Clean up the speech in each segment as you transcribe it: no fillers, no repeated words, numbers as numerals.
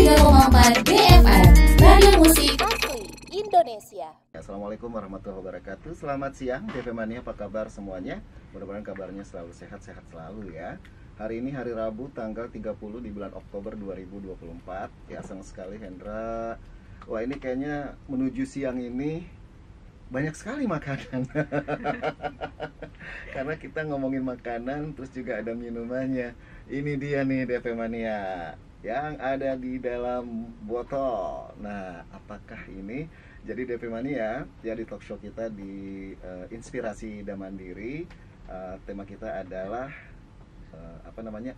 103,4 BFM, Radio Musik Asli Indonesia. Assalamualaikum warahmatullahi wabarakatuh. Selamat siang DP Mania, apa kabar semuanya? Mudah-mudahan kabarnya selalu sehat-sehat selalu ya. Hari ini hari Rabu tanggal 30 di bulan Oktober 2024. Ya, senang sekali Hendra. Wah, ini kayaknya menuju siang ini banyak sekali makanan. Karena kita ngomongin makanan terus juga ada minumannya. Ini dia nih DP Mania yang ada di dalam botol. Nah, apakah ini? Jadi DP Mania ya, di talk show kita di Inspirasi dan Mandiri, tema kita adalah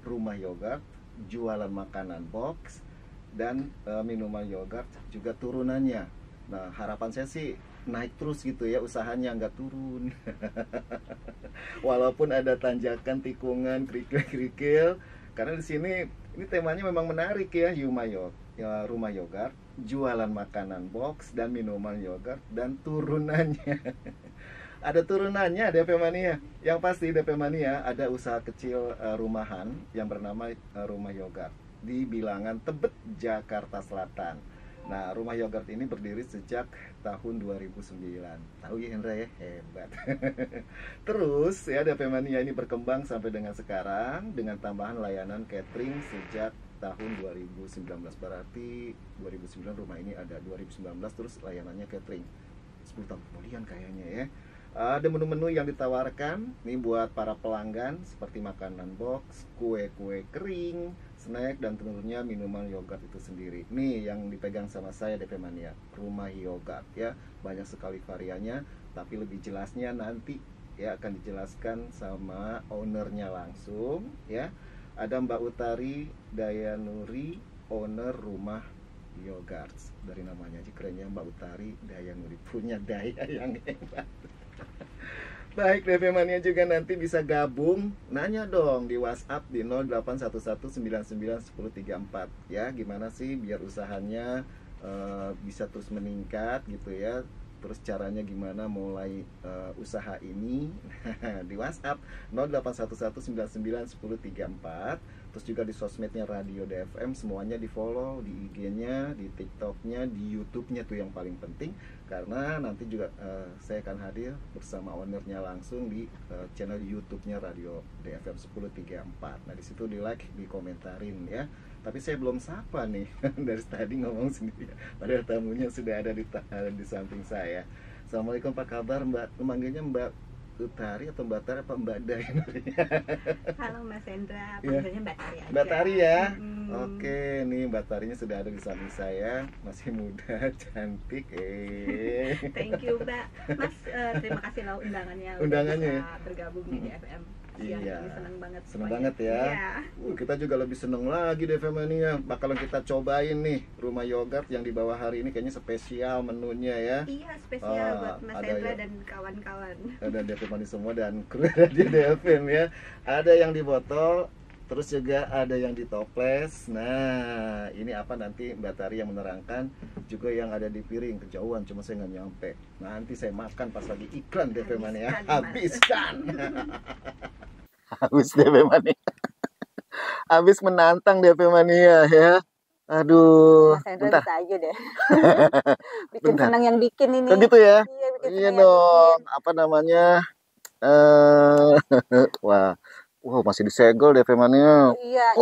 rumah yogurt, jualan makanan box dan minuman yogurt juga turunannya. Nah, harapan saya sih naik terus gitu ya, usahanya nggak turun. Walaupun ada tanjakan, tikungan, kerikil-kerikil. Karena di sini ini temanya memang menarik ya, rumah yogurt, jualan makanan box dan minuman yogurt dan turunannya. Ada turunannya DP Mania. Yang pasti DP Mania ada usaha kecil rumahan yang bernama Rumah Yogurt di Bilangan Tebet, Jakarta Selatan. Nah, Rumah Yogurt ini berdiri sejak tahun 2009. Tahu ya Hendra ya? Hebat. Terus ya DP Mania ini berkembang sampai dengan sekarang dengan tambahan layanan catering sejak tahun 2019. Berarti 2009 rumah ini ada, 2019 terus layanannya catering. 10 tahun kemudian kayaknya ya. Ada menu-menu yang ditawarkan nih buat para pelanggan seperti makanan box, kue-kue kering, snack, dan tentunya minuman yogurt itu sendiri. Nih yang dipegang sama saya DP Mania, Rumah Yogurt ya. Banyak sekali variannya, tapi lebih jelasnya nanti ya akan dijelaskan sama ownernya langsung ya. Ada Mbak Utari Dayanuri, owner Rumah Yogurt. Dari namanya aja kerennya, Mbak Utari Dayanuri, punya daya yang hebat. Baik, DP Mania juga nanti bisa gabung, nanya dong di WhatsApp di 0811991034 ya. Gimana sih biar usahanya bisa terus meningkat gitu ya. Terus caranya gimana mulai usaha ini. Di WhatsApp 0811991034. Terus juga di sosmednya Radio DFM semuanya di follow, di IG-nya, di TikTok-nya, di YouTube-nya tuh yang paling penting. Karena nanti juga saya akan hadir bersama ownernya langsung di channel YouTube-nya Radio DFM 1034. Nah, di situ di like, di komentarin ya. Tapi saya belum sapa nih. Dari tadi ngomong sendiri. Padahal tamunya sudah ada di samping saya. Assalamualaikum, apa kabar Mbak? Manggilnya Mbak Utari atau Mbak Tari apa Mbak Day? Halo Mas Hendra, panggilnya Mbak Tari aja. Mbak Tari ya. Oke, nih Mbak Tarinya sudah ada di samping saya, masih muda, cantik. Thank you Mbak. Mas, terima kasih loh undangannya. Undangannya udah bisa bergabung di DFM. Iya, ini seneng banget. Seneng banget ya. Iya. Kita juga lebih seneng lagi DFM Mania. Bakalan kita cobain nih Rumah Yogurt yang di bawah hari ini, kayaknya spesial menunya ya. Iya, spesial buat Mas Hendra ya, dan kawan-kawan. Ada DFM Mania semua dan kru Radio DFM ya. Ada yang di botol, terus juga ada yang di toples. Nah, ini apa nanti Mbak Tari yang menerangkan. Juga yang ada di piring, kejauhan cuma saya nggak nyampe. Nanti saya makan pas lagi iklan DFM Mania. Habiskan. Habis DP Mania. Habis menantang DP Mania ya. Aduh, Mas Hendra bisa aja deh. Bikin Bentar. senang yang bikin ini. Kan gitu ya? Iya, bikin Iya senang yang dong. Apa namanya? Wah, masih disegel DP Mania. bikin. Iya,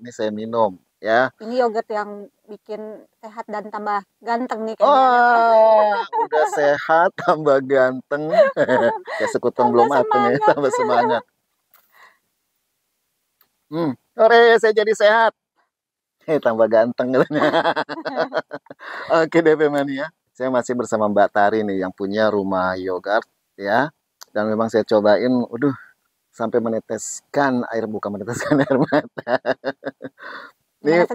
Ini saya minum ya. ini yogurt yang bikin sehat dan tambah ganteng nih kayaknya. Udah sehat tambah ganteng. Ya sekutang belum mateng ya, tambah semangat. Sore saya jadi sehat. Tambah ganteng katanya. Oke DP Mania, saya masih bersama Mbak Tari nih yang punya Rumah Yogurt ya. Dan memang saya cobain, sampai meneteskan air, bukan meneteskan air mata. Ini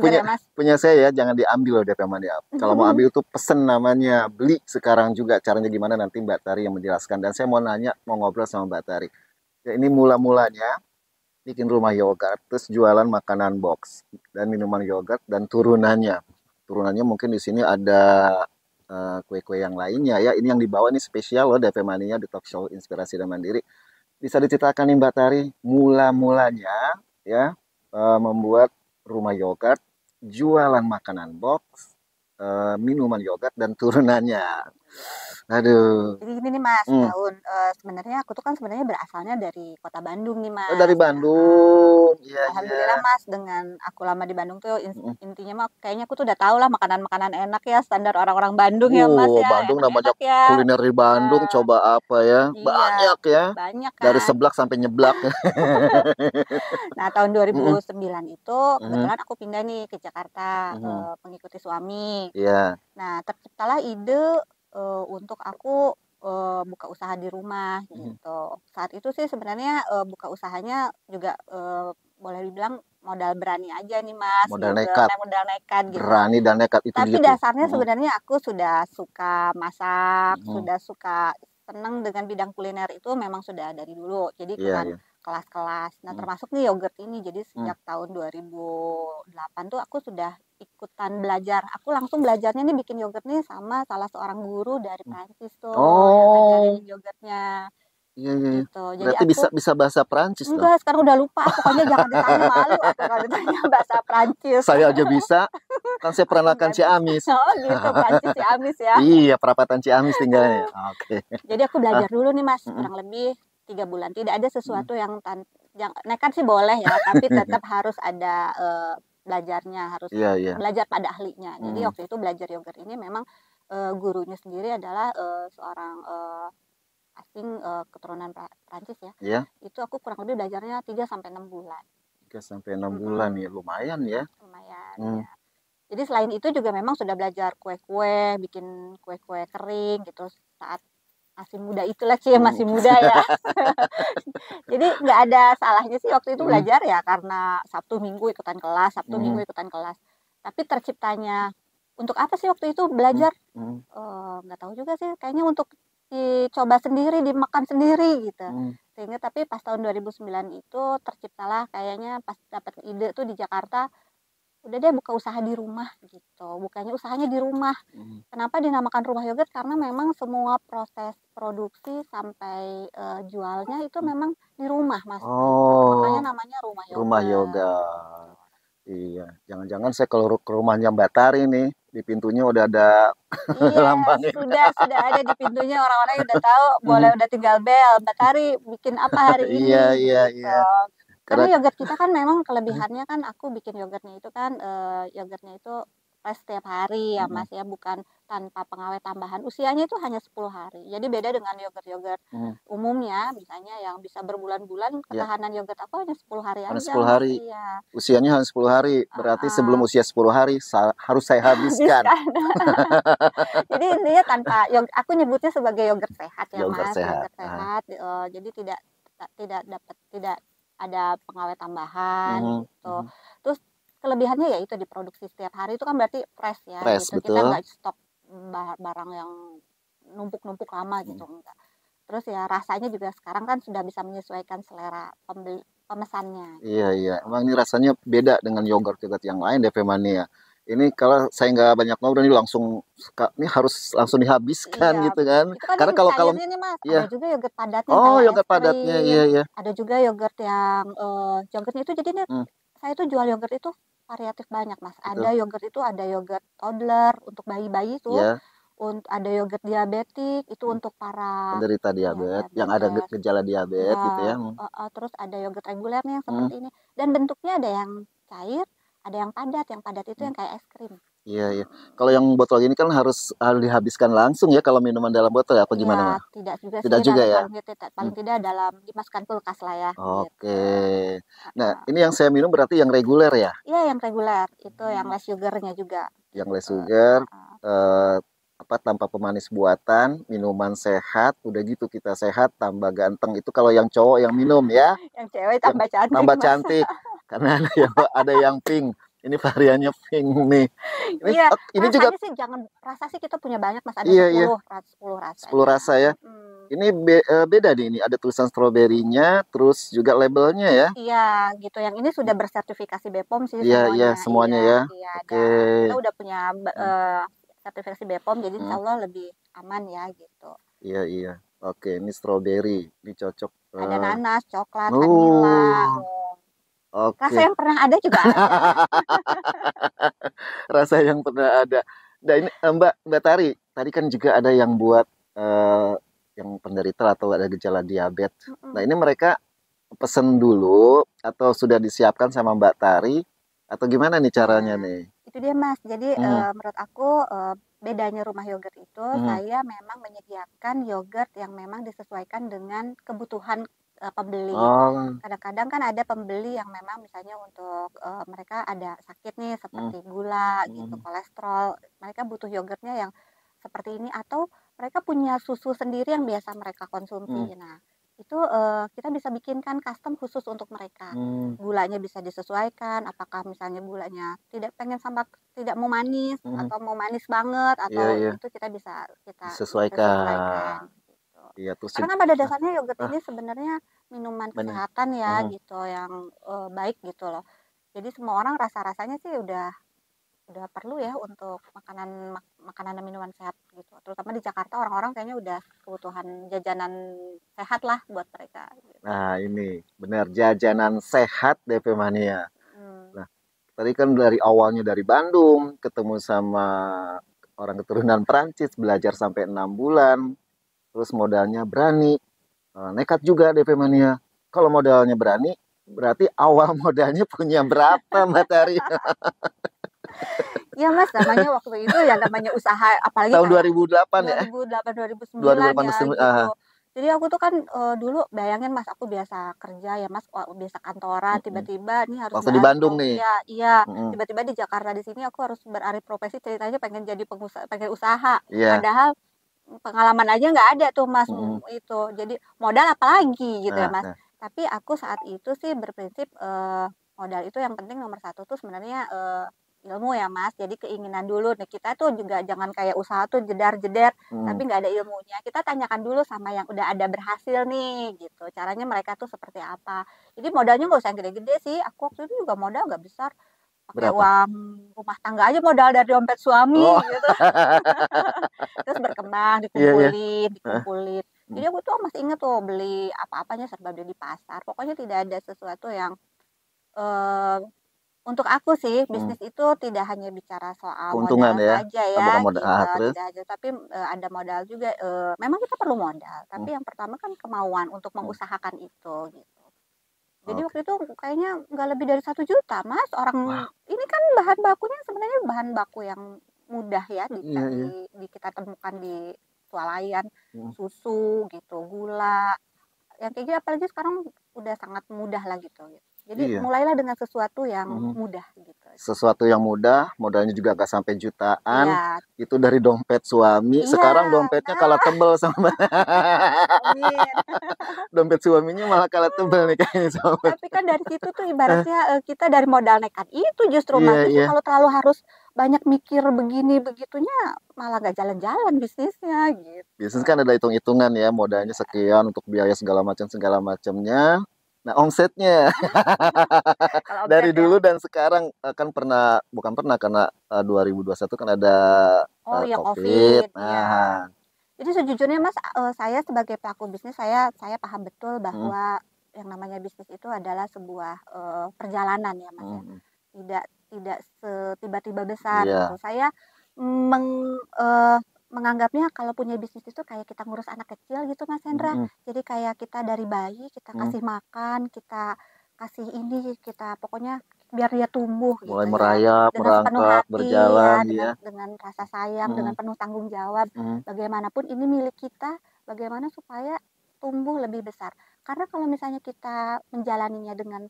punya saya ya, jangan diambil loh DP Mania. Kalau mau ambil tuh pesen namanya, beli sekarang juga. Caranya gimana nanti Mbak Tari yang menjelaskan. Dan saya mau ngobrol sama Mbak Tari. Ya, ini mula-mulanya bikin Rumah Yogurt, terus jualan makanan box dan minuman yogurt dan turunannya. Turunannya mungkin di sini ada kue-kue yang lainnya ya. Ini yang dibawa nih spesial loh DP Mania di talk show Inspirasi dan Mandiri. Bisa diceritakan nih Mbak Tari, mula-mulanya ya membuat Rumah Yogurt jualan makanan box, minuman yogurt dan turunannya. Aduh. Jadi gini nih Mas, Hmm. sebenarnya aku tuh kan sebenarnya berasalnya dari kota Bandung nih Oh, dari Mas. Bandung. Iya, iya. Alhamdulillah Mas, dengan aku lama di Bandung tuh Mm. intinya mah kayaknya aku tuh udah tahu lah makanan-makanan enak ya, standar orang-orang Bandung ya Mas ya, Bandung namanya enak-enak ya. kuliner di Bandung, Eh, coba apa ya? iya, Banyak ya. banyak Dari kan. seblak sampai nyeblak. Nah, tahun Mm-mm. 2009 itu Mm-mm. kebetulan aku pindah nih ke Jakarta, Mm-mm. mengikuti suami. Iya. Nah, terciptalah ide untuk aku buka usaha di rumah Mhm. gitu. Saat itu sih sebenarnya buka usahanya juga boleh dibilang modal berani aja nih Mas, Modal nekat, modal nekat gitu. berani dan nekat itu Tapi dia tuh. dasarnya Mm-mm. sebenarnya aku sudah suka masak, Mm-mm. sudah suka senang dengan bidang kuliner itu memang sudah dari dulu. Jadi Iya, ikutan iya. kelas-kelas. Nah, Mm. termasuk nih yogurt ini. Jadi Mm. sejak tahun 2008 tuh aku sudah ikutan belajar. Aku langsung belajarnya nih bikin yogurt nih sama salah seorang guru dari Prancis tuh yang Oh, ngajarin yogurtnya iya, iya, iya. gitu. Jadi Berarti bisa aku bisa bahasa Perancis dong. enggak, sekarang udah lupa. Pokoknya jangan ditanya, malu aku kalau ditanya bahasa Prancis. Saya aja bisa. Kan saya pernah Aku makan nggak bisa. Ciamis. Oh gitu, Prancis si Amis ya. Iya, perapatan Ciamis tinggalnya. Oke. Jadi aku Ah, belajar dulu nih Mas, mm-mm. kurang lebih 3 bulan. Tidak ada Mm-mm. sesuatu yang nekat sih boleh ya, tapi tetap harus ada belajarnya, harus Iya, iya. belajar pada ahlinya. Jadi Mm. waktu itu belajar yogurt ini memang gurunya sendiri adalah seorang asing keturunan Prancis ya. Iya, Itu aku kurang lebih belajarnya 3 sampai 6 bulan. 3 sampai 6 bulan ya, Mm-mm, lumayan ya. lumayan Mm. ya. Jadi selain itu juga memang sudah belajar kue-kue, bikin kue-kue kering gitu saat masih muda itulah sih, Mm. masih muda ya. Jadi nggak ada salahnya sih waktu itu Mm. belajar ya, karena Sabtu Minggu ikutan kelas, Sabtu Minggu Mm. ikutan kelas. Tapi terciptanya untuk apa sih waktu itu Mm. belajar? Mm. Nggak tahu juga sih. Kayaknya untuk dicoba sendiri, dimakan sendiri gitu. Mm. Sehingga tapi pas tahun 2009 itu terciptalah kayaknya pas dapat ide tuh di Jakarta, udah deh buka usaha di rumah gitu. Bukannya usahanya di rumah. Mm. Kenapa dinamakan rumah yogurt? Karena memang semua proses produksi sampai jualnya itu memang di rumah Mas gitu. Oh, Makanya namanya rumah rumah yogurt. yoga. Iya, jangan-jangan saya kalau ke rumahnya Mbak Tari nih, di pintunya udah ada Iya, lambangnya. sudah ada di pintunya, orang-orang udah tahu, boleh Mhm. udah tinggal bel. Mbak Tari bikin apa hari Iya, ini iya, iya. gitu. Karena Karena yogurt kita kan memang kelebihannya kan aku bikin yogurtnya itu kan yogurtnya itu fresh setiap hari ya Mhm. Mas ya, bukan tanpa pengawet tambahan. Usianya itu hanya 10 hari. Jadi beda dengan yogurt-yogurt Mhm. umumnya misalnya yang bisa berbulan-bulan, Ya, ketahanan yogurt aku hanya 10 hari hanya aja 10 Mas. hari. Iya. Usianya hanya 10 hari. Berarti sebelum Heeh. usia 10 hari harus saya habiskan Habiskan. Jadi intinya tanpa aku nyebutnya sebagai yogurt sehat ya yogurt Mas, sehat. yogurt sehat. Jadi tidak ada pengawet tambahan Mhm. gitu. Mhm. Terus kelebihannya ya itu diproduksi setiap hari itu kan berarti fresh ya Fresh, gitu. Kita betul. nggak stok barang yang numpuk-numpuk lama Mhm. gitu enggak. Terus ya rasanya juga sekarang kan sudah bisa menyesuaikan selera pemesannya Iya, iya. gitu. Emang ini rasanya beda dengan yogurt-yogurt yang lain deh, Femania. Ini kalau saya nggak banyak ngobrol ini langsung ini harus langsung dihabiskan Iya, gitu kan. itu kan Karena yang kalau kalau cairnya nih Mas, ada iya. juga yogurt padatnya yang Oh, kayak es yogurt padatnya. krim, Iya, iya. ada juga yogurt yang yogurtnya itu jadi nih, Hmm, saya tuh jual yogurt itu variatif banyak Mas. betul. Ada yogurt toddler untuk bayi-bayi tuh, Ya, ada yogurt diabetik itu hmm, untuk para penderita ya diabetes, yang ada diabetes. gejala diabetes gitu ya. Ya, terus ada yogurt regulernya yang Hmm, seperti ini. Dan bentuknya ada yang cair, ada yang padat. Yang padat itu hmm. yang kayak es krim. Iya, iya. Kalau yang botol ini kan harus dihabiskan langsung ya kalau minuman dalam botol ya, apa gimana, Ya, Mbak? tidak juga Tidak sih, juga ya. paling Hmm, tidak dalam dimasukkan kulkas lah ya, oke. gitu. Nah, Heeh. ini yang saya minum berarti yang reguler ya, Iya, yang reguler, itu yang Hmm, less sugarnya juga, yang less gitu. sugar, Heeh. eh, apa tanpa pemanis buatan, minuman sehat, udah gitu kita sehat, tambah ganteng. Itu kalau yang cowok yang minum ya, Yang cewek yang tambah cantik, tambah Mas. cantik. Karena ada yang pink. Ini variannya pink nih. Ini Iya, ini juga rasa sih kita punya banyak, Mas, ada iya, iya, 10 10 rasanya. rasa ya. Mhm. Ini beda nih, ini ada tulisan stroberinya, terus juga labelnya ya. Iya, gitu. Yang ini sudah bersertifikasi BPOM sih Iya, iya, semuanya. semuanya Iya, ya. iya Oke. ada. Kita udah punya Hmm, sertifikasi BPOM, jadi insya hmm. Allah lebih aman ya gitu. Iya, iya. Oke, ini strawberry. Ini cocok. Ada nanas, coklat, vanila. Uh, Rasa Oke. yang pernah ada juga ada. Rasa yang pernah ada. Nah ini Mbak Tari, tadi kan juga ada yang buat eh, yang penderita atau ada gejala diabetes. Nah Mm-mm. ini mereka pesen dulu atau sudah disiapkan sama Mbak Tari atau gimana nih caranya Nah, nih? itu dia Mas. Jadi Hmm, menurut aku bedanya rumah yogurt itu hmm. saya memang menyediakan yogurt yang memang disesuaikan dengan kebutuhan pembeli. Oh, Kadang-kadang kan ada pembeli yang memang misalnya untuk mereka ada sakit nih hmm, seperti gula gitu, hmm, kolesterol, mereka butuh yogurtnya yang seperti ini atau mereka punya susu sendiri yang biasa mereka hmm, konsumsi. Nah, itu kita bisa bikinkan custom khusus untuk mereka. hmm, Gulanya bisa disesuaikan, apakah misalnya gulanya tidak pengen sama tidak mau manis hmm. atau mau manis banget Iya, atau iya, itu kita bisa kita disesuaikan. sesuaikan gitu. Iya tuh sih. Karena kan pada dasarnya yogurt Ah, ini sebenarnya minuman benar. kesehatan ya Hmm, gitu yang baik gitu loh. Jadi semua orang rasa-rasanya sih udah perlu ya untuk makanan dan minuman sehat gitu. Terutama di Jakarta orang-orang kayaknya udah kebutuhan jajanan sehat lah buat mereka gitu. Nah ini benar jajanan sehat DP Mania. Hmm. Nah, tadi kan dari awalnya dari Bandung, ketemu sama orang keturunan Perancis, belajar sampai 6 bulan, terus modalnya berani, nekat juga DP Mania. Kalau modalnya berani, berarti awal modalnya punya berapa Mbak Tari? Iya Mas, namanya waktu itu ya namanya usaha, apalagi Tahun kayak 2008 ya? 2008, 2009 2008 ya gitu. ah, Jadi aku tuh kan dulu bayangin Mas, aku biasa kerja ya Mas, biasa kantoran, mm-mm. tiba-tiba nih harus Waktu di beralih Bandung nih. iya iya, Mm-mm. tiba-tiba di Jakarta di sini aku harus beralih profesi ceritanya pengen jadi pengusaha, pengen usaha. Iya. Padahal pengalaman aja nggak ada tuh Mas Mm-mm. itu. Jadi modal apalagi gitu ya Nah, Mas. nah, Tapi aku saat itu sih berprinsip modal itu yang penting nomor satu tuh sebenarnya ilmu ya Mas. Jadi keinginan dulu. Nah kita tuh juga jangan kayak usaha tuh jedar-jeder tapi mm, nggak ada ilmunya. Kita tanyakan dulu sama yang udah ada berhasil nih gitu. Caranya mereka tuh seperti apa. Jadi modalnya nggak usah yang gede-gede sih. Aku waktu itu juga modal nggak besar. Pakai berapa? uang rumah tangga aja modal dari dompet suami Oh, gitu. Terus berkembang, iya iya. dikumpulin Heeh. dikumpulin. Jadi Mm, aku tuh masih inget tuh beli apa-apanya serba beli di pasar. Pokoknya tidak ada sesuatu yang eh, untuk aku sih mm. bisnis itu tidak hanya bicara soal Keuntungan modal ya, saja ya bukan modal. gitu, Terus? tidak aja tapi ada modal juga. Memang kita perlu modal, Mm, tapi yang pertama kan kemauan untuk mm. mengusahakan itu gitu. Jadi Oke. waktu itu kayaknya nggak lebih dari 1 juta, Mas. Orang Wah, ini kan bahan bakunya sebenarnya bahan baku yang mudah ya iya iya. kita temukan di swalayan, Mm, susu gitu, gula, yang kayak gitu apalagi sekarang udah sangat mudah lah gitu. Jadi iya. mulailah dengan sesuatu yang Mm. mudah gitu. Sesuatu yang mudah, modalnya juga nggak sampai jutaan. Iya, Itu dari dompet suami. iya, Sekarang dompetnya nah, kalah tebel sama amin. dompet suaminya malah kalah tebel nih kayaknya sama. Tapi kan dari situ tuh ibaratnya kita dari modal nekat itu justru Iya Mas. Justru iya. kalau terlalu harus banyak mikir begini begitunya malah nggak jalan-jalan bisnisnya gitu. Biasanya kan ada hitung-hitungan ya, modalnya sekian untuk biaya segala macamnya. Nah, omsetnya Kalau dari omset ya. dulu dan sekarang kan pernah bukan pernah karena 2021 kan ada Oh ya COVID. COVID, iya. Nah, Jadi sejujurnya Mas, saya sebagai pelaku bisnis saya paham betul mm, bahwa yang namanya bisnis itu adalah sebuah perjalanan ya Mas ya. mm, Tidak tidak tiba-tiba besar gitu. iya, Saya menganggapnya kalau punya bisnis itu kayak kita ngurus anak kecil gitu Mas Hendra. mm, Jadi kayak kita dari bayi kita mm, kasih makan, kita kasih ini, kita pokoknya biar dia tumbuh mulai gitu ya merayap, dengan sepenuh merangkak, hati berjalan ya, ya. dengan rasa sayang, dengan Mm, penuh tanggung jawab. mm, Bagaimanapun ini milik kita, bagaimana supaya tumbuh lebih besar. Karena kalau misalnya kita menjalaninya dengan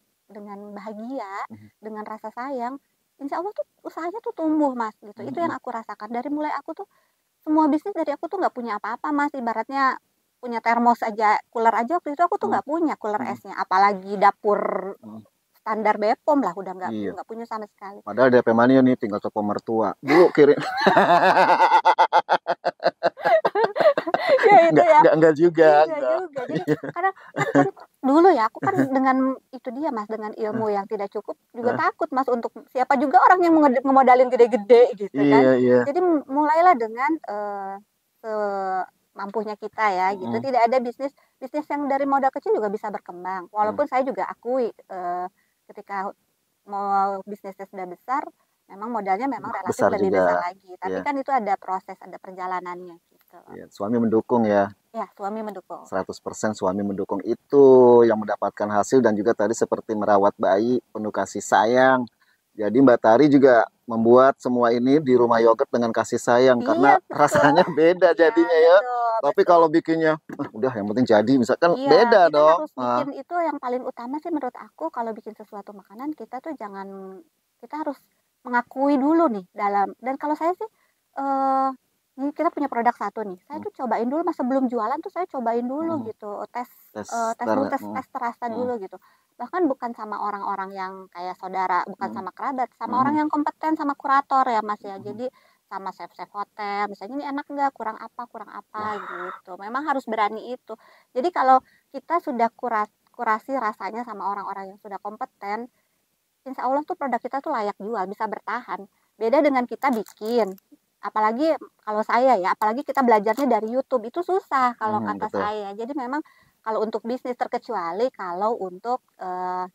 bahagia, mm, dengan rasa sayang, insya Allah tuh usahanya tuh tumbuh Mas gitu. Itu yang mm, aku rasakan dari mulai aku tuh semua bisnis dari aku tuh nggak punya apa-apa Mas. Ibaratnya punya termos aja, cooler aja waktu itu aku tuh mm, nggak punya cooler mm, esnya, apalagi dapur mm. standar Bepom lah udah Iya. nggak punya sama sekali. Padahal DP Mania nih tinggal telepon mertua. Bu kirim. Ya itu ya. Enggak juga, Iya enggak. juga. Jadi karena kan dulu ya aku kan dengan itu dia Mas dengan ilmu yang tidak cukup juga Heeh. takut Mas untuk siapa juga orang yang ngemodalin gede-gede gitu kan. Iya, iya. Jadi mulailah dengan semampunya kita ya gitu. Tidak ada bisnis bisnis yang dari modal kecil juga bisa berkembang. Mm, Walaupun saya juga akui ketika mau bisnisnya sudah besar, memang modalnya memang relatif Besar lebih juga. besar lagi. Tapi Iya. kan itu ada proses, ada perjalanannya gitu. Iya, suami mendukung ya. Ya, suami mendukung. 100% suami mendukung, itu yang mendapatkan hasil. Dan juga tadi seperti merawat bayi, penuh kasih sayang. Jadi Mbak Tari juga membuat semua ini di Rumah Yogurt dengan kasih sayang, karena Iya, betul. rasanya beda Iya, jadinya ya. betul, Tapi betul. kalau bikinnya udah yang penting jadi, misalkan Iya, beda kita dong. harus bikin itu yang paling utama sih menurut aku, kalau bikin sesuatu makanan kita tuh kita harus mengakui dulu nih dalam, dan kalau saya sih eh ini kita punya produk satu nih, saya tuh cobain dulu, mas sebelum jualan tuh saya cobain dulu gitu, tes dulu, tes terasa dulu gitu. Bahkan bukan sama orang-orang yang kayak saudara, bukan sama kerabat, sama orang yang kompeten, sama kurator ya mas ya. Jadi sama chef-chef hotel, misalnya ini enak nggak, kurang apa gitu. Memang harus berani itu. Jadi kalau kita sudah kurasi rasanya sama orang-orang yang sudah kompeten, insya Allah tuh produk kita tuh layak jual, bisa bertahan. Beda dengan kita bikin, apalagi kalau saya ya, apalagi kita belajarnya dari YouTube, itu susah kalau kata Betul. saya. Jadi memang kalau untuk bisnis, terkecuali kalau untuk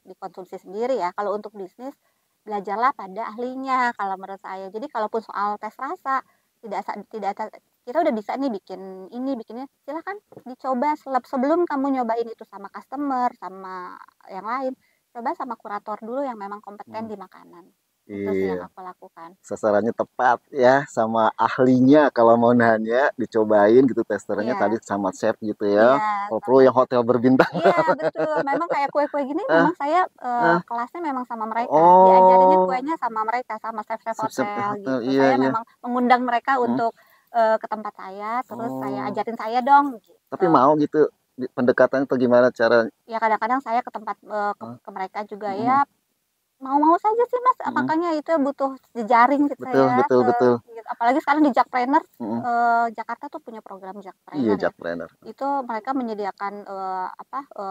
dikonsumsi sendiri ya. Kalau untuk bisnis, belajarlah pada ahlinya kalau menurut saya. Jadi kalaupun soal tes rasa, kita udah bisa nih bikinnya, silahkan dicoba sebelum kamu nyobain itu sama customer, sama yang lain. Coba sama kurator dulu yang memang kompeten di makanan. Itu sih yang Iya, aku lakukan. sasarannya tepat ya, sama ahlinya kalau mau nanya, dicobain gitu testernya tadi Iya, sama chef gitu ya. iya, Kalau perlu yang hotel berbintang. iya betul. Memang kayak kue-kue gini Ah, memang saya ah. kelasnya memang sama mereka. Diajarinnya Oh, kuenya sama mereka, sama chef-chef chef hotel hotel, gitu. iya Saya iya. memang mengundang mereka Hmm. untuk ke tempat saya, terus saya Oh, ajarin saya dong tapi gitu. mau gitu pendekatannya atau gimana cara? Ya kadang-kadang saya ke tempat Ah, ke mereka juga mm, ya. Mau-mau saja sih Mas, mm, makanya itu butuh jejaring gitu betul ya, betul betul. gitu. Apalagi sekarang di Jakpreneur, Mm, Jakarta tuh punya program iya, Jakpreneur ya. Jackpreneur. Itu mereka menyediakan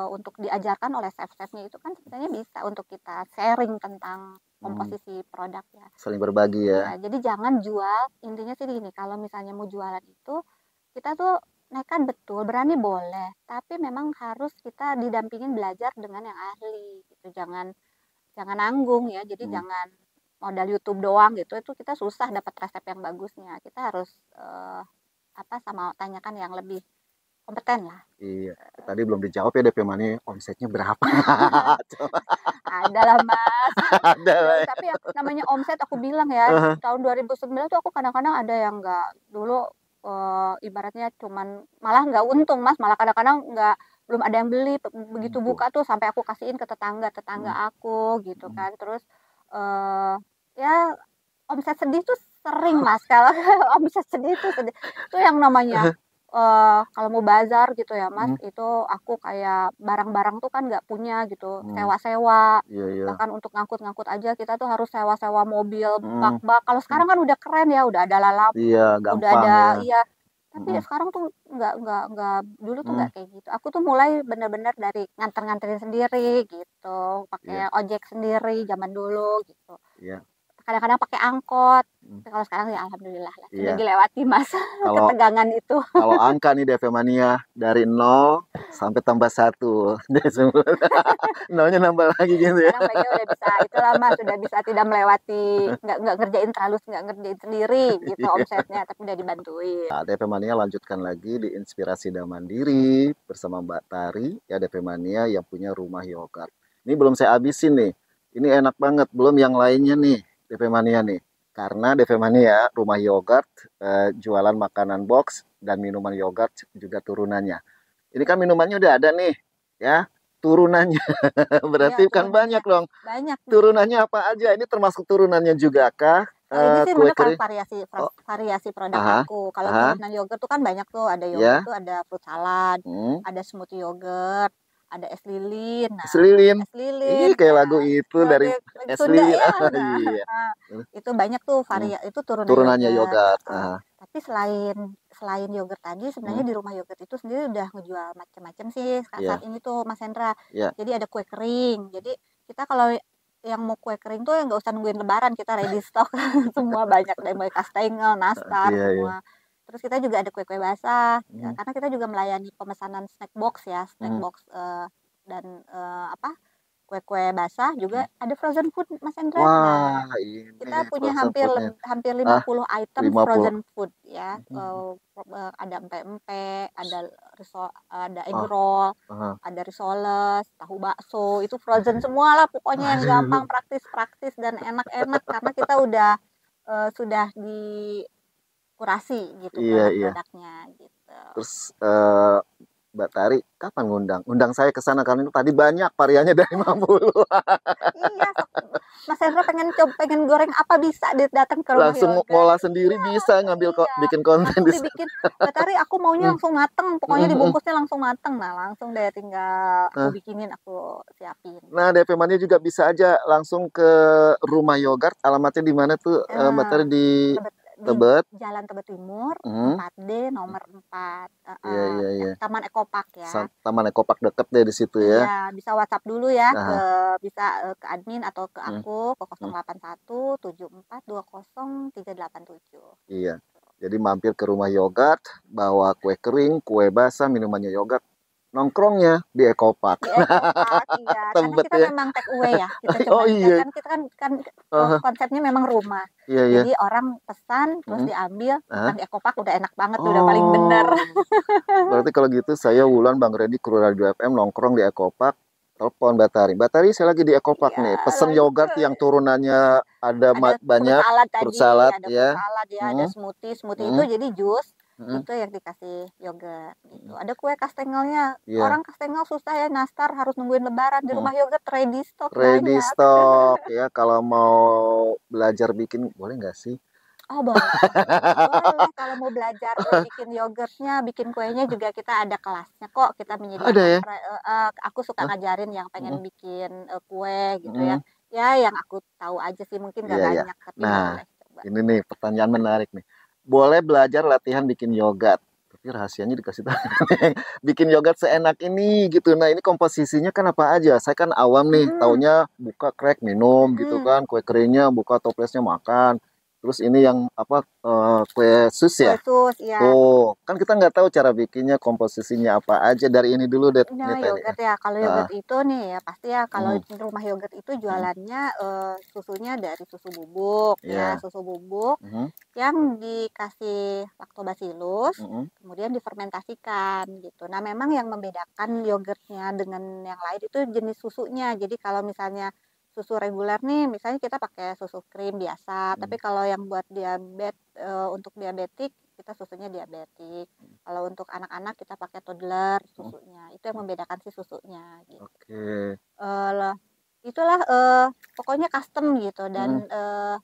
untuk diajarkan oleh chef-chefnya, itu kan sebenarnya bisa untuk kita sharing tentang komposisi produk ya. Saling berbagi ya. Ya, jadi jangan jual, intinya sih gini, kalau misalnya mau jualan itu kita tuh nekat betul, berani boleh, tapi memang harus kita didampingin belajar dengan yang ahli gitu. Jangan jangan nanggung ya, jadi jangan modal YouTube doang gitu, itu kita susah dapat resep yang bagusnya. Kita harus sama tanyakan yang lebih kompeten lah. Iya. Tadi belum dijawab ya, DP Mania omsetnya berapa? Coba Ada lah Mas. ada lah ya. Tapi ya namanya omset, aku bilang ya, tahun 2009 tuh aku kadang-kadang ada yang nggak, dulu ibaratnya cuman malah nggak untung Mas, malah kadang-kadang nggak, belum ada yang beli, begitu buka tuh sampai aku kasihin ke tetangga aku gitu kan. Terus ya omset sedih tuh sering Mas, kalau omset sedih tuh sedih. Itu yang namanya kalau mau bazar gitu ya Mas, itu aku kayak barang-barang tuh kan nggak punya gitu, sewa-sewa. Iya iya. Bahkan untuk ngangkut-ngangkut aja kita tuh harus sewa-sewa mobil, bak-bak. Kalau sekarang kan udah keren ya, udah ada lalap, Iya, udah gampang ada, ya. iya. Tapi sekarang tuh nggak, dulu tuh nggak kayak gitu. Aku tuh mulai bener-bener dari nganter-nganterin sendiri gitu, pakai Iya, ojek sendiri zaman dulu gitu. iya. Kadang-kadang pakai angkot. Tapi kalau sekarang ya alhamdulillah lah, sudah Iya. dilewati masa Kalau ketegangan itu. kalau angka nih DP Mania dari 0 sampai tambah 1. Dari semula. Nolnya nambah lagi gitu ya. Sekarang baiknya udah bisa, itulah Mas, sudah bisa tidak melewati, nggak ngerjain nggak ngerjain sendiri gitu omsetnya, tapi udah dibantuin. Nah, DP Mania lanjutkan lagi di Inspirasi dan Mandiri bersama Mbak Tari ya, DP Mania yang punya Rumah Yogurt. Ini belum saya habisin nih. Ini enak banget, belum yang lainnya nih DP Mania nih. Karena DP Mania Rumah Yogurt jualan makanan box dan minuman yogurt juga turunannya. Ini kan minumannya udah ada nih ya, turunannya. Berarti Iya, kan turunannya banyak dong. banyak. Turunannya apa aja? Ini termasuk turunannya juga kah? Ini sih Kue sebenarnya kering. variasi produk Aha, aku. Kalau aha, turunan yogurt tuh kan banyak tuh, ada ya. yogurt tuh ada fruit salad, Hmm. ada smoothie yogurt, ada es lilin. Nah, Selilin. es lilin. Ih, kayak Nah, lagu itu dari lagu es Sunda lilin. ya. Oh, Nah, iya. itu banyak tuh itu Turunannya yogurt. yogurt. Tapi selain yogurt tadi, sebenarnya di Rumah Yogurt itu sendiri udah ngejual macam-macam sih saat Iya, ini tuh Mas Hendra. iya. Jadi ada kue kering. Jadi kita kalau yang mau kue kering tuh nggak usah nungguin lebaran, kita ready stock semua, banyak dari mulai kastengel, nastar Iya, iya. semua. Terus kita juga ada kue-kue basah Hmm. karena kita juga melayani pemesanan snack box ya, snack Hmm. box dan kue-kue basah juga ada frozen food Mas Hendra. Nah, Wah, ini kita punya frozen foodnya. hampir Ah, 50 item 50. frozen food ya. Mhm. Ada empek-empek, ada egg Ah, roll, ah. ada risoles, tahu bakso, itu frozen semua lah pokoknya yang gampang, praktis dan enak-enak karena kita sudah dikurasi gitu Iya, iya. produk-produknya gitu. Terus Mbak Tari kapan ngundang? Undang saya ke sana karena itu tadi banyak variannya dari 50. Iya, Mas Hendra pengen goreng apa bisa datang ke rumah Langsung yoga. ngolah sendiri Iya, bisa ngambil iya. bikin konten Langsung di sana. dibikin, Mbak Tari aku maunya Hmm, langsung mateng, pokoknya hmm, hmm. dibungkusnya langsung mateng. Nah, langsung deh tinggal aku Nah, bikinin, aku siapin. nah, DP Mania juga bisa aja langsung ke rumah yogurt. Alamatnya di mana tuh Mbak Eh, Tari di di Tebet? Jalan Tebet Timur, Hmm, 4D nomor 4, iya, iya, iya. Taman Ekopark ya. Taman Ekopark deket deh di situ ya. Iya, bisa WhatsApp dulu ya Nah, ke admin atau ke hmm, aku ke hmm, 0817420387. iya. Jadi mampir ke rumah yogurt, bawa kue kering, kue basah, minumannya yogurt, nongkrongnya di Ekopark. Di Ekopark, iya, karena Tebet kita ya. memang take away ya, kita Oh cuman iya. kan kita kan Ah, konsepnya memang rumah. iya, iya. Jadi orang pesan terus Hmm, diambil, ah. makan di Ekopark udah enak banget, udah paling bener. Oh, berarti kalau gitu saya Wulan Bang Randy kru Radio FM nongkrong di Ekopark, telepon Batari. Batari saya lagi di Ekopark Iya, nih, pesen lagi yogurt yang turunannya ada ada fruit banyak, salad fruit tadi, salad ada fruit ya. salad ya, ada Hmm, smoothie. Smoothie itu hmm, jadi jus, hmm, itu yang dikasih yogurt gitu. hmm. Ada kue kastengelnya. Iya. Orang kastengel susah ya nastar, harus nungguin lebaran. Di Hmm. rumah yogurt ready stock Ready banyak. stock ya, kalau mau belajar bikin boleh nggak sih? Oh, boleh. Boleh kalau mau belajar bikin yogurtnya, bikin kuenya juga kita ada kelasnya kok. Kita Ada menyediakan ya? aku suka Hah? ngajarin yang pengen Hmm, bikin kue gitu ya. hmm. Ya yang aku tahu aja sih, mungkin gak Iya, iya. banyak tapi Nah, boleh coba. ini nih pertanyaan menarik nih. Boleh belajar latihan bikin yogurt, tapi rahasianya dikasih tahu. Bikin yogurt seenak ini gitu. Nah, ini komposisinya kan apa aja? Saya kan awam nih, Mm-mm, taunya buka crack minum gitu mm-mm. kan, kue keringnya buka toplesnya makan. Terus ini yang apa kue sus Kue ya? sus ya. Tuh, kan kita nggak tahu cara bikinnya, komposisinya apa aja. Dari ini dulu deh, ini Nah, tadi ya. yogurt ya. Kalau Ah, yogurt itu nih ya pasti ya kalau mm, di rumah yogurt itu mm, jualannya susunya dari susu bubuk ya, ya, susu bubuk mm, yang dikasih lactobacillus, mm, kemudian difermentasikan gitu. Nah, memang yang membedakan yogurtnya dengan yang lain itu jenis susunya. Jadi kalau misalnya susu reguler nih, misalnya kita pakai susu krim biasa, tapi mm. kalau yang buat untuk diabetik kita susunya diabetik. Kalau untuk anak-anak kita pakai toddler Mm. susunya. Itu yang membedakan si susunya gitu. Oke. Lah, itulah pokoknya custom gitu dan Mm.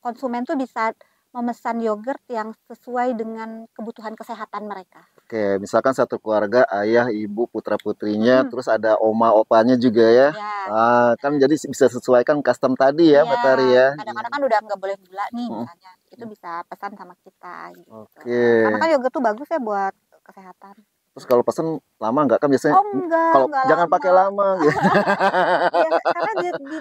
konsumen tuh bisa memesan yogurt yang sesuai dengan kebutuhan kesehatan mereka. Oke, misalkan satu keluarga, ayah, ibu, putra-putrinya, Mm-mm. terus ada oma, opanya juga ya. Ya, Ah, kan jadi bisa sesuaikan custom tadi ya, iya. Mbak Tari ya. Iya. Kadang-kadang kan udah nggak boleh gula nih Mm. misalnya. Itu bisa pesan sama kita gitu. Oke. Karena kan yogurt tuh bagus ya buat kesehatan. Terus kalau pesen lama nggak kan biasanya Oh kalau enggak jangan pakai lama. lama gitu. Iya, karena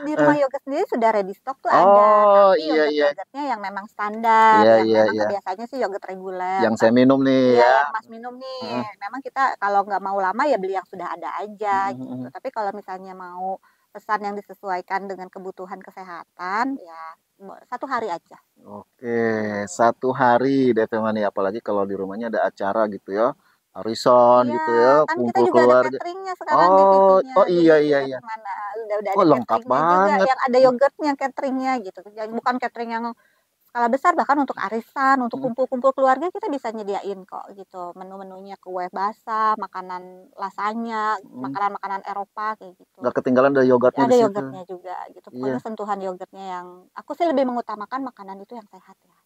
di rumah yogurt sendiri sudah ready stock tuh ada, Oh, tapi iya, iya. yogurtnya yang memang standar, Iya, yang iya, memang iya. biasanya sih yogurt reguler. Yang saya minum nih Iya, ya. yang Mas minum nih. Mm, Memang kita kalau nggak mau lama ya beli yang sudah ada aja mm, gitu. mm. Tapi kalau misalnya mau pesan yang disesuaikan dengan kebutuhan kesehatan, ya 1 hari aja. Oke, 1 hari DP Mania, apalagi kalau di rumahnya ada acara gitu ya. Arisan Iya, gitu ya, kan kita kumpul juga ada keluarga. cateringnya sekarang Oh, divisinya. oh Jadi iya, iya, udah iya. kemana, udah Oh, ada lengkap cateringnya juga, banget. yang ada yogurtnya cateringnya gitu. Yang bukan catering yang skala besar, bahkan untuk arisan, untuk Mm, kumpul-kumpul keluarga kita bisa nyediain kok gitu. Menu-menunya kue basah, makanan lasanya, mm. makanan-makanan Eropa kayak gitu. Nggak ketinggalan ada yogurtnya di Ada situ. yogurtnya juga gitu. Pokoknya Iya. sentuhan yogurtnya yang aku sih lebih mengutamakan makanan itu yang sehat ya.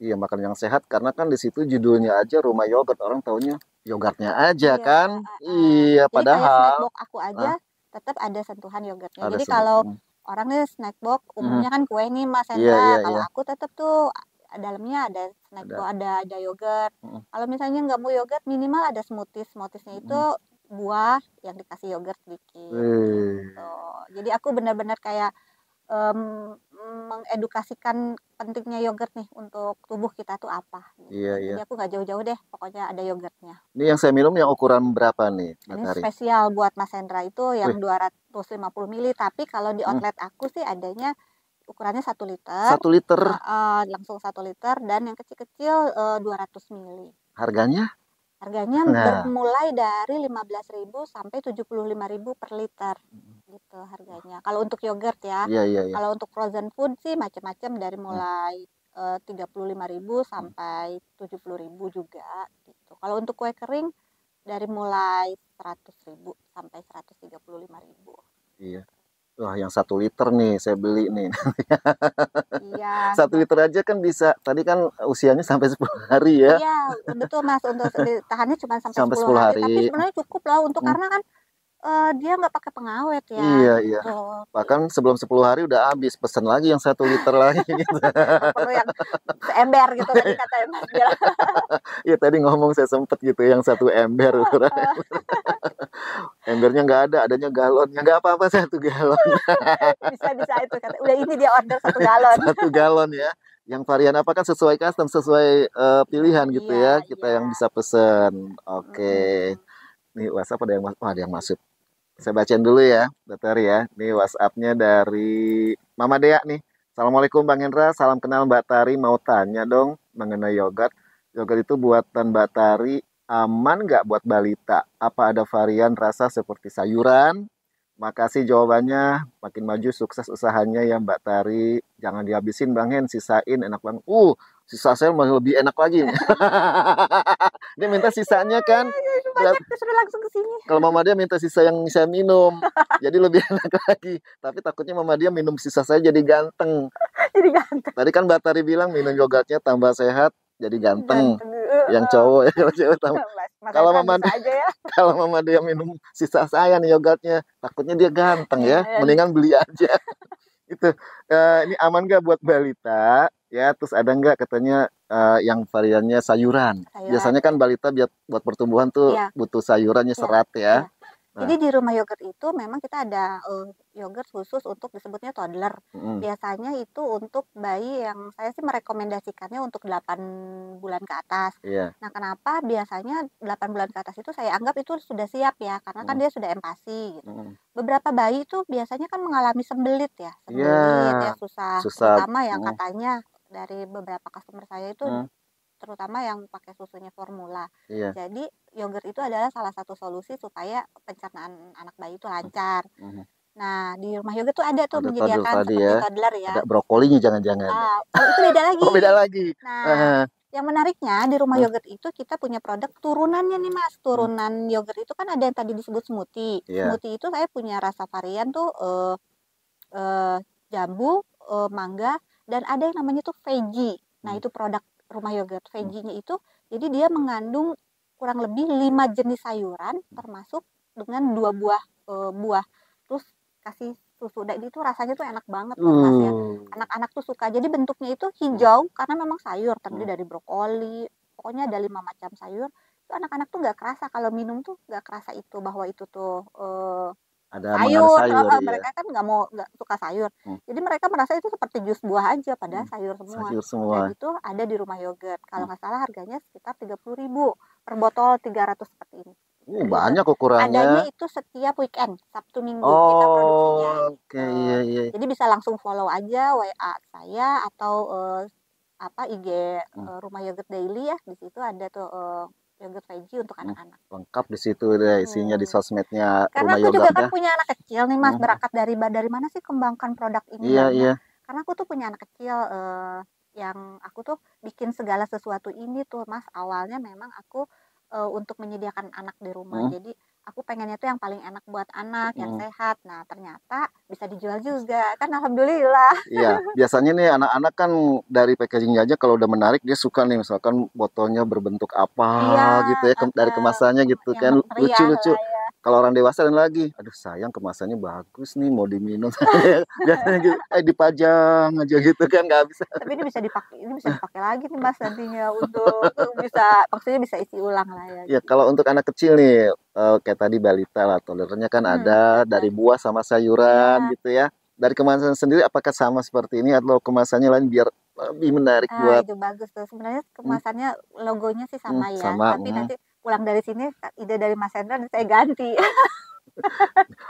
Iya, makan yang sehat karena kan di situ judulnya aja rumah yogurt, orang taunya yogurtnya aja Iya, kan. Iya, jadi kayak snack padahal box aku aja ah, tetap ada sentuhan yogurtnya. ada Jadi sebut. kalau orang nih snack box Mhm. umumnya kan kue nih Mas Iya, Hendra. iya, Kalau iya. aku tetap tuh dalamnya ada snack Ada. box, ada yogurt. Mhm, Kalau misalnya nggak mau yogurt, minimal ada smoothies. Smoothiesnya itu mhm. buah yang dikasih yogurt sedikit Wih. gitu. Jadi aku benar-benar kayak mengedukasikan pentingnya yogurt nih untuk tubuh kita tuh apa gitu. Iya, iya. Jadi aku nggak jauh-jauh deh, pokoknya ada yogurtnya. Ini yang saya minum yang ukuran berapa nih, Mbak Ini Tari? spesial buat Mas Hendra itu yang Wih. 250 ml, tapi kalau di outlet aku sih adanya ukurannya 1 liter. 1 liter. Langsung 1 liter, dan yang kecil-kecil 200 ml. Harganya? Harganya Nah. bermulai dari 15.000 sampai 75.000 per liter gitu harganya. Kalau untuk yogurt ya. Iya, iya, iya. Kalau untuk frozen food sih macam-macam dari mulai 35.000 sampai 70.000 juga gitu. Kalau untuk kue kering dari mulai 100.000 sampai 135.000. Iya. Wah, yang 1 liter nih saya beli nih. Iya. 1 liter aja kan bisa. Tadi kan usianya sampai 10 hari ya. Iya, betul Mas. Untuk ditahannya cuma sampai Sampai 10 10 hari. Tapi hari. sebenarnya cukup lah untuk karena kan dia nggak pakai pengawet ya. Iya, iya. gitu. Bahkan sebelum 10 hari udah habis. Pesan lagi yang 1 liter lagi gitu. Nggak perlu yang seember gitu tadi kata Mas bilang. Iya, tadi ngomong saya sempet gitu yang 1 ember. Embernya nggak ada, adanya galonnya. Nggak apa-apa 1 galon. Bisa itu kata. Udah ini dia order 1 galon. 1 galon ya. Yang varian apa kan sesuai custom, sesuai pilihan gitu Iya, ya. Kita iya. yang bisa pesen. Oke. Nih WhatsApp ada yang masuk. Ada yang masuk. Saya bacain dulu ya, Dokter ya. Nih WhatsApp-nya dari Mama Dea nih. Assalamualaikum Bang Hendra, salam kenal Mbak Tari. Mau tanya dong mengenai yogurt. Yogurt itu buatan Mbak Tari aman nggak buat balita? Apa ada varian rasa seperti sayuran? Makasih jawabannya. Makin maju sukses usahanya ya Mbak Tari. Jangan dihabisin Bang Hen, sisain enak banget. Sisa saya masih lebih enak lagi. Dia minta sisanya kan. Banyak sudah langsung ke sini. Kalau Mama dia minta sisa yang saya minum. Jadi lebih enak lagi. Tapi takutnya Mama dia minum sisa saya jadi ganteng. Jadi ganteng. Tadi kan Mbak Tari bilang minum yogurtnya tambah sehat jadi ganteng. Yang cowok ya, kalau cewek tambah. Kalau Mama aja ya. Kalau Mama dia minum sisa saya nih yogurtnya, takutnya dia ganteng ya. Mendingan beli aja. Itu ini aman gak buat balita ya? Terus ada nggak katanya yang variannya sayuran? Biasanya kan balita buat pertumbuhan tuh butuh sayurannya, serat ya. Nah. Jadi di rumah yogurt itu memang kita ada yogurt khusus untuk disebutnya toddler. Biasanya itu untuk bayi yang saya sih merekomendasikannya untuk 8 bulan ke atas. Nah, kenapa biasanya 8 bulan ke atas itu saya anggap itu sudah siap ya, karena kan dia sudah empasi gitu. Beberapa bayi itu biasanya kan mengalami sembelit ya, ya susah. Terutama yang katanya dari beberapa customer saya itu terutama yang pakai susunya formula. Jadi yogurt itu adalah salah satu solusi supaya pencernaan anak bayi itu lancar. Nah, di rumah yogurt tuh ada tuh menyediakan seperti toddler ya. Ada brokolinya jangan-jangan. Itu beda lagi. Oh, beda lagi. Nah, yang menariknya di rumah yogurt itu kita punya produk turunannya nih Mas. Turunan yogurt itu kan ada yang tadi disebut smoothie. Smoothie itu saya punya rasa varian tuh jambu, mangga, dan ada yang namanya tuh veggie. Nah, itu produk rumah yogurt. Veggie-nya itu jadi dia mengandung kurang lebih 5 jenis sayuran termasuk dengan 2 buah. Terus kasih susu. Dan itu rasanya tuh enak banget tuh Mas ya. Anak-anak tuh suka. Jadi bentuknya itu hijau karena memang sayur terdiri dari brokoli. Pokoknya ada 5 macam sayur. Itu anak-anak tuh nggak kerasa kalau minum tuh nggak kerasa itu bahwa itu tuh ada sayur. iya. Mereka kan nggak suka sayur. Jadi mereka merasa itu seperti jus buah aja padahal sayur semua. Dan itu ada di rumah yogurt. Kalau nggak salah harganya sekitar 30.000 per botol 300 seperti ini. Banyak ukurannya. Adanya itu setiap weekend, Sabtu Minggu kita produksinya. Iya. Jadi bisa langsung follow aja WA saya atau IG Rumah Yogurt Daily ya. Di situ ada tuh yogurt veggie untuk anak-anak. Lengkap di situ deh isinya di sosmednya Karena Rumah aku Yogurt. juga kan punya anak kecil nih Mas, berangkat dari mana sih kembangkan produk ini? Iya. Karena aku tuh punya anak kecil yang aku tuh bikin segala sesuatu ini tuh Mas. Awalnya memang aku untuk menyediakan anak di rumah. Jadi aku pengennya tuh yang paling enak buat anak, yang sehat. Nah, ternyata bisa dijual juga. Kan alhamdulillah. Iya, biasanya nih anak-anak kan dari packagingnya aja kalau udah menarik dia suka nih misalkan botolnya berbentuk apa gitu ya, dari kemasannya gitu kan lucu-lucu. Kalau orang dewasa dan lagi, aduh sayang kemasannya bagus nih mau diminum. Biasanya gitu, dipajang aja gitu kan nggak bisa. Tapi ini bisa dipakai lagi nih Mas nantinya untuk maksudnya bisa isi ulang lah ya. Ya kalau untuk anak kecil nih kayak tadi balita lah tolernya kan ada dari buah sama sayuran gitu ya. dari kemasan sendiri apakah sama seperti ini atau kemasannya lain biar lebih menarik buat Itu bagus tuh. Sebenarnya kemasannya logonya sih sama ya, sama. tapi nanti pulang dari sini ide dari Mas Hendra saya ganti.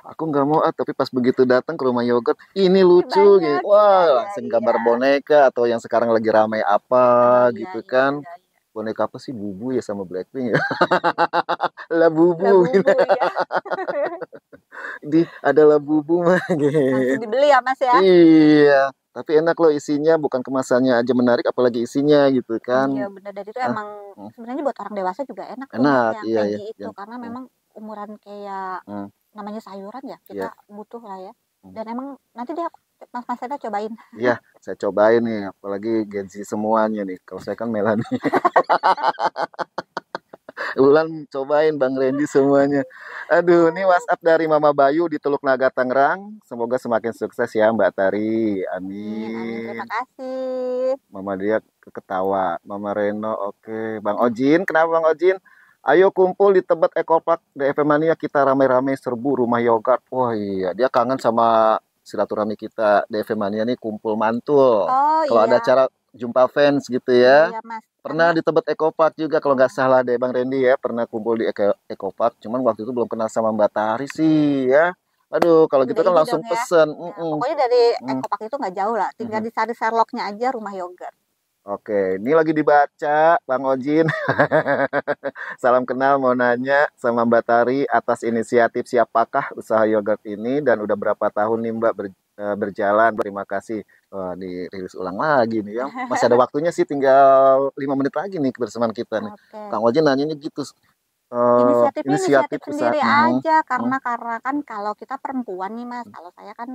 Aku nggak mau tapi pas begitu datang ke rumah yogurt ini lucu gitu. Banyak, iya, Wah, iya, langsung iya. gambar boneka atau yang sekarang lagi ramai apa Iya, gitu iya, kan. iya, iya. Boneka apa sih, Bubu ya sama Blackpink ya. Lah Lah Bubu gitu. bubu ya. Ada lah Bubu mah Langsung gitu. dibeli ya Mas ya. Iya, tapi enak loh isinya, bukan kemasannya aja menarik apalagi isinya gitu Iya kan. benar, dan itu Ah, emang sebenarnya buat orang dewasa juga enak tuh Mas enak, yang iya ya. veggie itu, karena memang umuran kayak namanya sayuran ya, kita Iya. butuh lah ya. Dan emang nanti dia Mas Hendra cobain. Iya, saya cobain nih, apalagi Gen Z semuanya nih. Kalau saya kan Melani. Ulan cobain Bang Randy semuanya. Aduh, ini WhatsApp dari Mama Bayu di Teluk Naga Tangerang. Semoga semakin sukses ya Mbak Tari. Amin, amin. Terima Amin. kasih. Mama dia ketawa. Mama Reno, oke. Bang Ojin, kenapa Bang Ojin? Ayo kumpul di Tebet Ekopark DFM Mania, kita rame-rame serbu rumah yogurt. Wah iya, dia kangen sama silaturahmi kita DFM Mania nih, kumpul mantul. Oh Kalau ada iya, acara jumpa fans gitu iya, ya. iya Mas. Pernah Karena di Tebet Ekopark juga kalau nggak salah deh Bang Randy ya, pernah kumpul di Ekopark. Cuman waktu itu belum kenal sama Mbak Tari sih ya. Aduh, kalau gitu udah kan ini langsung dong ya. pesen. Ya, pokoknya dari Mm, Ekopark itu nggak jauh lah, tinggal mhm. dicari Sherlocknya aja rumah yogurt. Oke, ini lagi dibaca Bang Ojin. Salam kenal, mau nanya sama Mbak Tari atas inisiatif siapakah usaha yogurt ini dan udah berapa tahun nih Mbak berjalan. Terima kasih. Wah, dirilis ulang lagi nih ya. Masih ada waktunya sih, tinggal 5 menit lagi nih kebersamaan kita nih. Oke. Kang Ojin nanyanya gitu. Inisiatifnya inisiatif Inisiatif usaha. sendiri aja, karena kan kalau kita perempuan nih Mas, kalau saya kan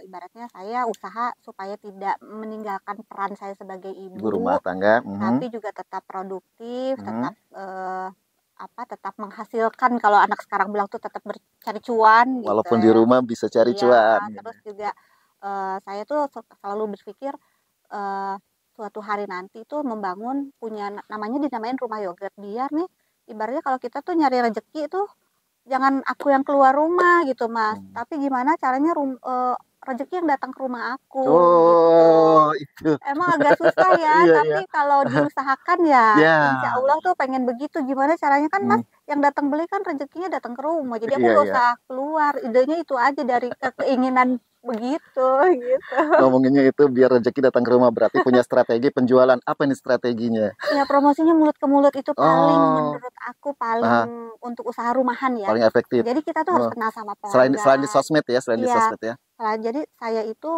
ibaratnya saya usaha supaya tidak meninggalkan peran saya sebagai Ibu rumah ibu, tangga. tapi juga tetap produktif, tetap tetap menghasilkan, kalau anak sekarang bilang tuh tetap bercari cuan gitu Walaupun di ya. rumah bisa cari Iya, cuan. terus juga saya tuh selalu berpikir eh, suatu hari nanti tuh membangun punya namanya dinamain rumah yogurt, biar nih ibaratnya kalau kita tuh nyari rezeki tuh jangan aku yang keluar rumah gitu Mas, tapi gimana caranya rezeki yang datang ke rumah aku gitu. Oh, itu. Emang agak susah ya, Iya, iya. tapi kalau diusahakan ya Ya. insya Allah tuh pengen begitu. Gimana caranya kan Mas, yang datang beli kan rezekinya datang ke rumah, jadi aku Iya, nggak iya. usah keluar. Idenya itu aja dari keinginan begitu gitu. Ngomonginnya itu biar rezeki datang ke rumah, berarti punya strategi penjualan. Apa nih strateginya? Ya promosinya mulut ke mulut itu paling, Oh, menurut aku paling nah, untuk usaha rumahan ya. paling efektif. Jadi kita tuh harus Oh. kenal sama Selain di pelanggan. sosmed ya, selain di Iya. sosmed ya. Jadi saya itu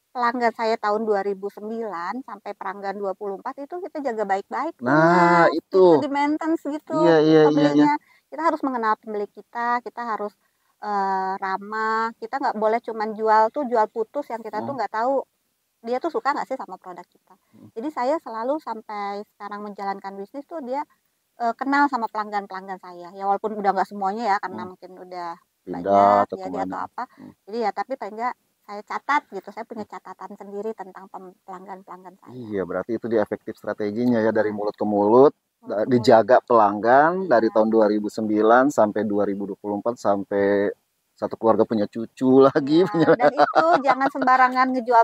pelanggan saya tahun 2009 sampai pelanggan 24 itu kita jaga baik-baik tuh Nah, Mas, itu. gitu, di maintenance gitu Iya, iya, iya, iya. pembelinya. Kita harus mengenal pembeli kita harus ramah, kita nggak boleh cuman jual putus yang kita tuh nggak tahu dia tuh suka nggak sih sama produk kita. Jadi saya selalu sampai sekarang menjalankan bisnis tuh dia kenal sama pelanggan-pelanggan saya. Ya walaupun udah nggak semuanya ya, karena mungkin udah Pindah banyak atau ya dia atau kemana? apa. Jadi ya tapi paling nggak saya catat gitu, saya punya catatan sendiri tentang pelanggan-pelanggan saya. Iya, berarti itu dia efektif strateginya ya, dari Nah, mulut ke mulut, mulut ke mulut. dijaga pelanggan dari Iya. tahun 2009 sampai 2024 sampai satu keluarga punya cucu lagi. Iya, dan itu jangan sembarangan ngejual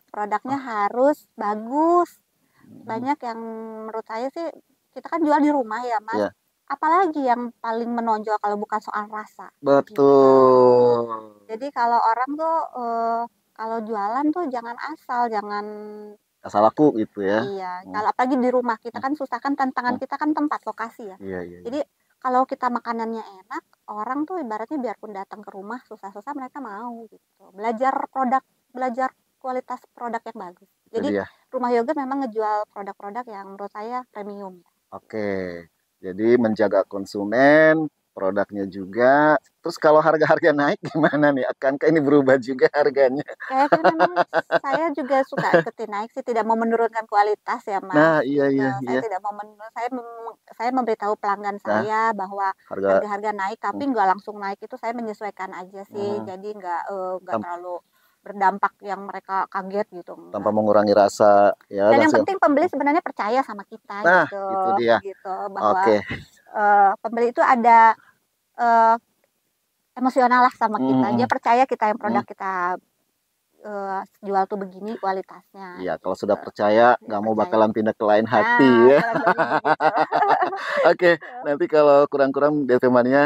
produknya harus bagus. Banyak yang menurut saya sih, kita kan jual di rumah ya Mas. Iya. Apalagi yang paling menonjol kalau bukan soal rasa. Betul. Jadi kalau orang tuh kalau jualan tuh jangan asal, jangan Asal laku gitu ya. iya. Kalau apalagi di rumah kita kan susah, kan tantangan kita kan tempat lokasi ya. Iya, iya, iya. Jadi kalau kita makanannya enak, orang tuh ibaratnya biarpun datang ke rumah susah-susah mereka mau gitu. Belajar kualitas produk yang bagus. Jadi Jadi ya. rumah yogurt memang ngejual produk-produk yang menurut saya premium. Oke. Jadi menjaga konsumen, produknya juga. Terus kalau harga-harga naik gimana nih? Akankah ini berubah juga harganya? Kayaknya memang saya juga suka ikutin naik sih, tidak mau menurunkan kualitas ya Mas. Nah, iya, Gitu. iya, Saya iya. tidak mau saya memberitahu pelanggan saya bahwa Harga harga-harga naik, tapi nggak langsung naik, itu saya menyesuaikan aja sih. Jadi nggak Tam- terlalu berdampak yang mereka kaget gitu. tanpa Enggak. mengurangi rasa ya. Dan yang Langsung. penting pembeli sebenarnya percaya sama kita Nah, gitu, itu dia. gitu bahwa Oke. pembeli itu ada emosional lah sama kita. Dia percaya kita yang produk kita jual tuh begini kualitasnya. Iya, kalau sudah percaya nggak mau percaya. bakalan pindah ke lain hati Nah, ya. kurang lebih gitu. Oke, nanti kalau kurang-kurang DV Mania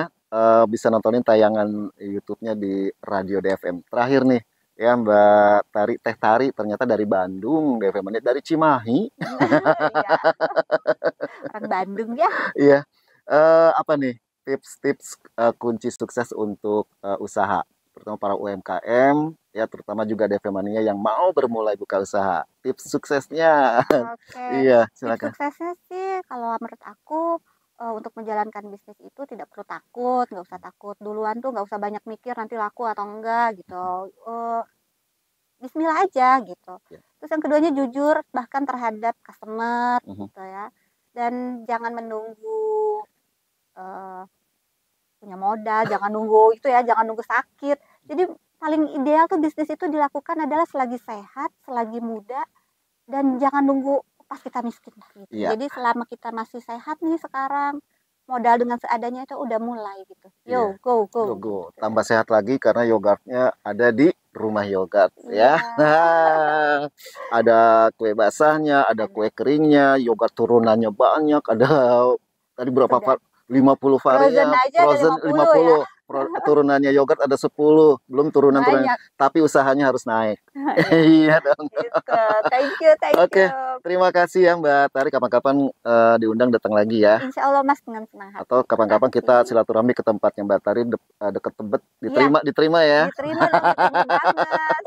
bisa nontonin tayangan YouTube-nya di Radio DFM. Terakhir nih, ya Mbak Tari, Teh Tari ternyata dari Bandung, DV Mania dari Cimahi. Iya, orang Bandung ya. Iya. Apa nih tips-tips kunci sukses untuk usaha, terutama para UMKM, ya terutama juga DV Mania yang mau bermulai buka usaha. Tips suksesnya. Oke, Iya, tips silakan. suksesnya sih kalau menurut aku untuk menjalankan bisnis itu tidak perlu takut, nggak usah takut duluan tuh, nggak usah banyak mikir nanti laku atau enggak gitu. Bismillah aja gitu. Ya. Terus yang keduanya jujur bahkan terhadap customer Mhm. gitu ya. Dan jangan menunggu eh, punya modal, jangan nunggu itu ya, jangan nunggu sakit. Jadi paling ideal tuh bisnis itu dilakukan adalah selagi sehat, selagi muda, dan jangan nunggu pas kita miskin gitu. Iya. Jadi selama kita masih sehat nih sekarang, modal dengan seadanya itu udah mulai gitu. Yo, Iya. go, Go, go. go. Gitu. Tambah sehat lagi karena yogurtnya ada di Rumah Yogurt Iya. ya. Nah, ada kue basahnya, ada kue keringnya, yogurt turunannya banyak, ada tadi berapa Udah. 50 Frozen varian, aja ada frozen 50 ya. 50. Turunannya yogurt ada 10, belum turunan-turunan, Banyak. tapi usahanya harus naik. Iya. Iya dong. Gitu. Thank you, thank Oke, you. terima kasih ya Mbak Tari, kapan-kapan diundang datang lagi ya. Insya Allah Mas dengan senang hati. Atau kapan-kapan kita Makasih. silaturahmi ke tempatnya Mbak Tari deket Tebet, Iya, diterima ya. diterima dong, ditunggu banget.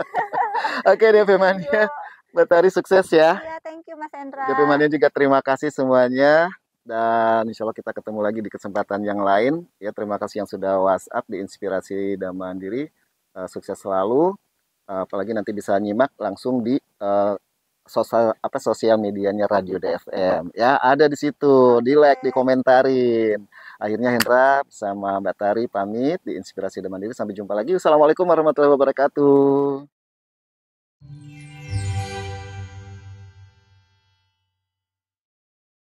Oke DV Mania, Yo. Mbak Tari sukses ya. Iya, thank you Mas Hendra. DV Mania juga terima kasih semuanya. Dan insya Allah kita ketemu lagi di kesempatan yang lain. Ya, terima kasih yang sudah WhatsApp di Inspirasi dan Mandiri. Sukses selalu. Apalagi nanti bisa nyimak langsung di sosial medianya Radio DFM. Ya, ada di situ. Di like, di komentarin. Akhirnya Hendra bersama Mbak Tari pamit di Inspirasi dan Mandiri. Sampai jumpa lagi. Wassalamualaikum warahmatullahi wabarakatuh.